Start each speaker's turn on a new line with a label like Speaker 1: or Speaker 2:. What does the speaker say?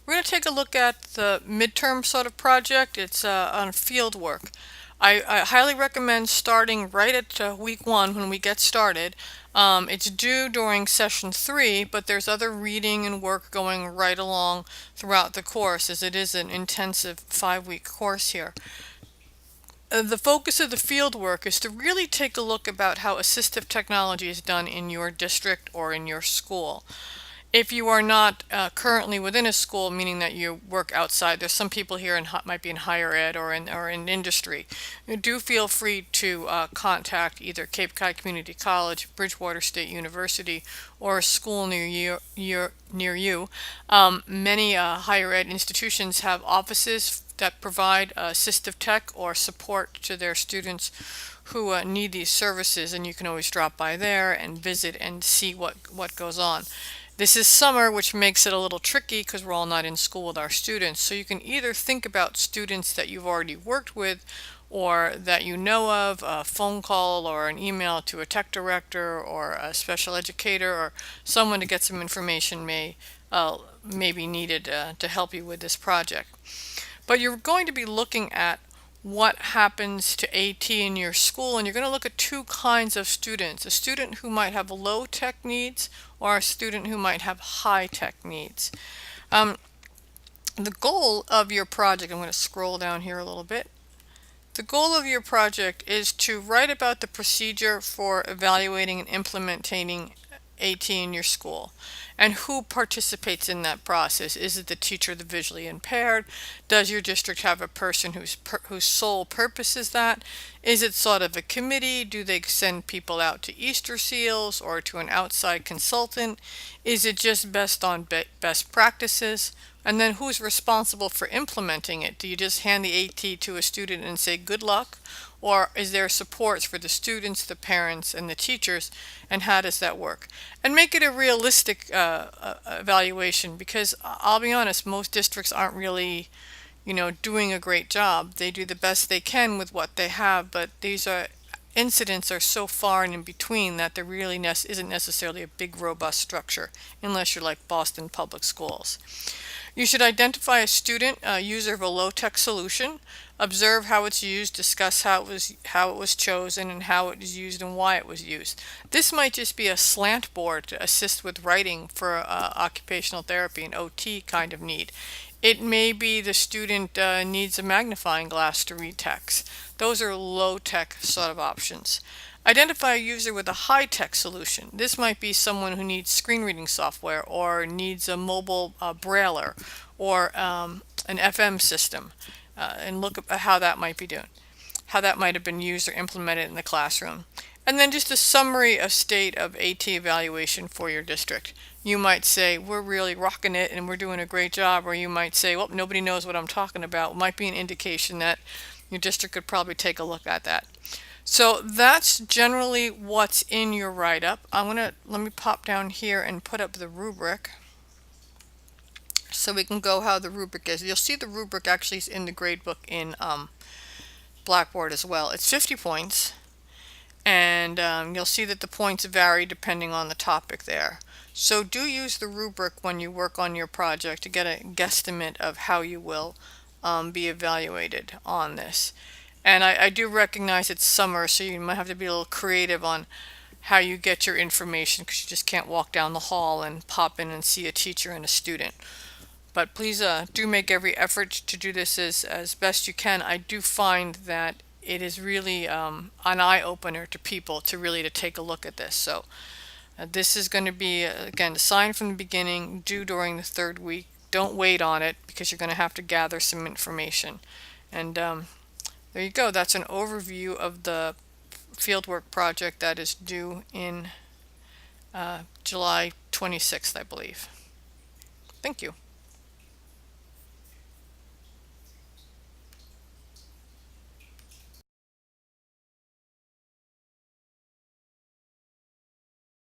Speaker 1: We're going to take a look at the midterm sort of project. It's on field work. I highly recommend starting right at week one when we get started. It's due during session 3, but there's other reading and work going right along throughout the course, as it is an intensive 5-week course here. The focus of the field work is to really take a look about how assistive technology is done in your district or in your school. If you are not currently within a school, meaning that you work outside, there's some people here might be in higher ed or in industry. You do feel free to contact either Cape Cod Community College, Bridgewater State University, or a school near you. Many higher ed institutions have offices that provide assistive tech or support to their students who need these services, and you can always drop by there and visit and see what goes on. This is summer, which makes it a little tricky because we're all not in school with our students. So you can either think about students that you've already worked with or that you know of, a phone call or an email to a tech director or a special educator or someone to get some information may be needed to help you with this project. But you're going to be looking at what happens to AT in your school, and you're going to look at two kinds of students: a student who might have low tech needs or a student who might have high tech needs. The goal of your project, I'm going to scroll down here a little bit. The goal of your project is to write about the procedure for evaluating and implementing AT in your school, and who participates in that process. Is it the teacher, the visually impaired? Does your district have a person whose sole purpose is that? Is it sort of a committee? Do they send people out to Easter seals or to an outside consultant? Is it just based on best practices? And then who's responsible for implementing it? Do you just hand the AT to a student and say good luck? Or is there supports for the students, the parents, and the teachers? And how does that work? And make it a realistic evaluation, because I'll be honest, most districts aren't really, doing a great job. They do the best they can with what they have, but these incidents are so far and in between that there really isn't necessarily a big, robust structure, unless you're like Boston Public Schools. You should identify a student, user of a low-tech solution, observe how it's used, discuss how it was chosen, and how it is used and why it was used. This might just be a slant board to assist with writing for occupational therapy, an OT kind of need. It may be the student needs a magnifying glass to read text. Those are low-tech sort of options. Identify a user with a high-tech solution. This might be someone who needs screen reading software or needs a mobile brailler or an FM system, and look at how that might be doing, how that might have been used or implemented in the classroom. And then just a summary of state of AT evaluation for your district. You might say, we're really rocking it and we're doing a great job, or you might say, well, nobody knows what I'm talking about. It might be an indication that your district could probably take a look at that. So that's generally what's in your write-up. Let me pop down here and put up the rubric so we can go how the rubric is. You'll see the rubric actually is in the grade book in Blackboard as well. It's 50 points, and you'll see that the points vary depending on the topic there. So do use the rubric when you work on your project to get a guesstimate of how you will be evaluated on this. And I do recognize it's summer, so you might have to be a little creative on how you get your information, because you just can't walk down the hall and pop in and see a teacher and a student. But please do make every effort to do this as best you can. I do find that it is really an eye-opener to people to take a look at this. So this is going to be, again, assigned from the beginning, due during the 3rd week. Don't wait on it, because you're going to have to gather some information. And there you go. That's an overview of the fieldwork project that is due in July 26th, I believe. Thank you.